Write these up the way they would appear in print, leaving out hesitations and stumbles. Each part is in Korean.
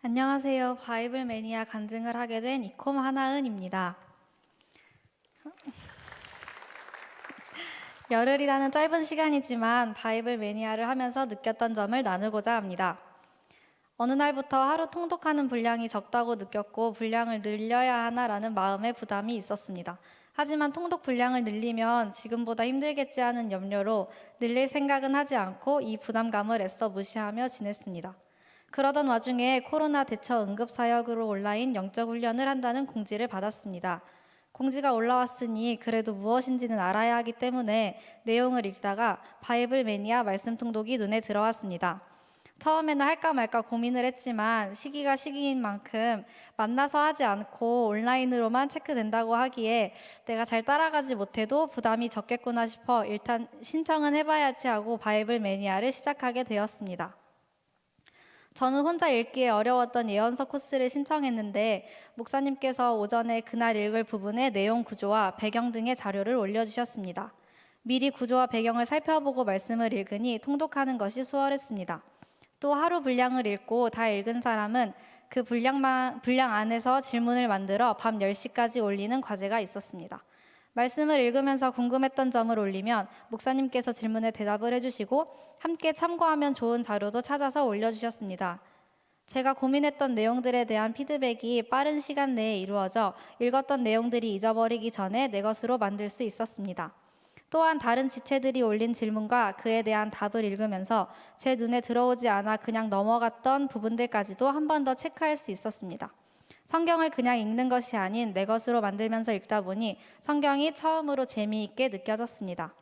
안녕하세요. 바이블 매니아 간증을 하게 된 이콤 하나은입니다. 열흘이라는 짧은 시간이지만 바이블 매니아를 하면서 느꼈던 점을 나누고자 합니다. 어느 날부터 하루 통독하는 분량이 적다고 느꼈고 분량을 늘려야 하나라는 마음의 부담이 있었습니다. 하지만 통독 분량을 늘리면 지금보다 힘들겠지 하는 염려로 늘릴 생각은 하지 않고 이 부담감을 애써 무시하며 지냈습니다. 그러던 와중에 코로나 대처 응급사역으로 온라인 영적 훈련을 한다는 공지를 받았습니다. 공지가 올라왔으니 그래도 무엇인지는 알아야 하기 때문에 내용을 읽다가 바이블 매니아 말씀 통독이 눈에 들어왔습니다. 처음에는 할까 말까 고민을 했지만 시기가 시기인 만큼 만나서 하지 않고 온라인으로만 체크된다고 하기에 내가 잘 따라가지 못해도 부담이 적겠구나 싶어 일단 신청은 해봐야지 하고 바이블 매니아를 시작하게 되었습니다. 저는 혼자 읽기에 어려웠던 예언서 코스를 신청했는데 목사님께서 오전에 그날 읽을 부분의 내용 구조와 배경 등의 자료를 올려주셨습니다. 미리 구조와 배경을 살펴보고 말씀을 읽으니 통독하는 것이 수월했습니다. 또 하루 분량을 읽고 다 읽은 사람은 그 분량 안에서 질문을 만들어 밤 10시까지 올리는 과제가 있었습니다. 말씀을 읽으면서 궁금했던 점을 올리면 목사님께서 질문에 대답을 해주시고 함께 참고하면 좋은 자료도 찾아서 올려주셨습니다. 제가 고민했던 내용들에 대한 피드백이 빠른 시간 내에 이루어져 읽었던 내용들이 잊어버리기 전에 내 것으로 만들 수 있었습니다. 또한 다른 지체들이 올린 질문과 그에 대한 답을 읽으면서 제 눈에 들어오지 않아 그냥 넘어갔던 부분들까지도 한 번 더 체크할 수 있었습니다. 성경을 그냥 읽는 것이 아닌 내 것으로 만들면서 읽다 보니 성경이 처음으로 재미있게 느껴졌습니다.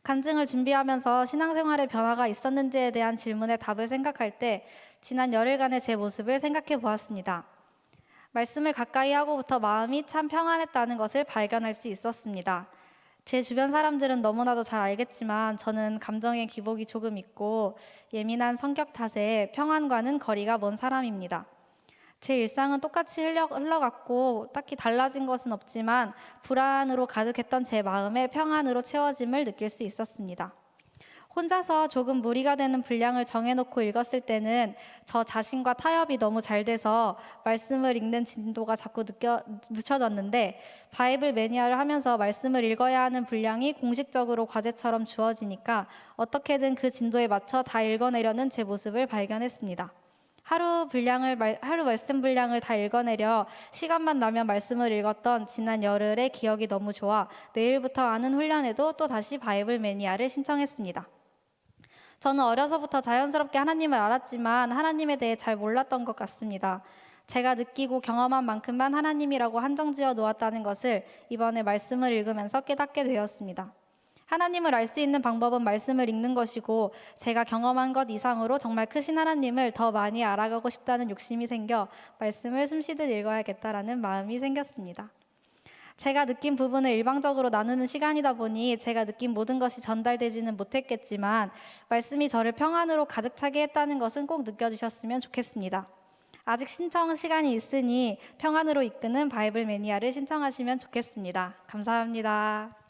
간증을 준비하면서 신앙생활에 변화가 있었는지에 대한 질문에 답을 생각할 때 지난 열흘간의 제 모습을 생각해 보았습니다. 말씀을 가까이 하고부터 마음이 참 평안했다는 것을 발견할 수 있었습니다. 제 주변 사람들은 너무나도 잘 알겠지만 저는 감정의 기복이 조금 있고 예민한 성격 탓에 평안과는 거리가 먼 사람입니다. 제 일상은 똑같이 흘러갔고 딱히 달라진 것은 없지만 불안으로 가득했던 제 마음에 평안으로 채워짐을 느낄 수 있었습니다. 혼자서 조금 무리가 되는 분량을 정해놓고 읽었을 때는 저 자신과 타협이 너무 잘 돼서 말씀을 읽는 진도가 자꾸 늦춰졌는데 바이블 매니아를 하면서 말씀을 읽어야 하는 분량이 공식적으로 과제처럼 주어지니까 어떻게든 그 진도에 맞춰 다 읽어내려는 제 모습을 발견했습니다. 하루 말씀 분량을 다 읽어내려 시간만 나면 말씀을 읽었던 지난 열흘의 기억이 너무 좋아 내일부터 하는 훈련에도 또 다시 바이블 매니아를 신청했습니다. 저는 어려서부터 자연스럽게 하나님을 알았지만 하나님에 대해 잘 몰랐던 것 같습니다. 제가 느끼고 경험한 만큼만 하나님이라고 한정지어 놓았다는 것을 이번에 말씀을 읽으면서 깨닫게 되었습니다. 하나님을 알 수 있는 방법은 말씀을 읽는 것이고 제가 경험한 것 이상으로 정말 크신 하나님을 더 많이 알아가고 싶다는 욕심이 생겨 말씀을 숨쉬듯 읽어야겠다라는 마음이 생겼습니다. 제가 느낀 부분을 일방적으로 나누는 시간이다 보니 제가 느낀 모든 것이 전달되지는 못했겠지만 말씀이 저를 평안으로 가득 차게 했다는 것은 꼭 느껴주셨으면 좋겠습니다. 아직 신청 시간이 있으니 평안으로 이끄는 바이블 매니아를 신청하시면 좋겠습니다. 감사합니다.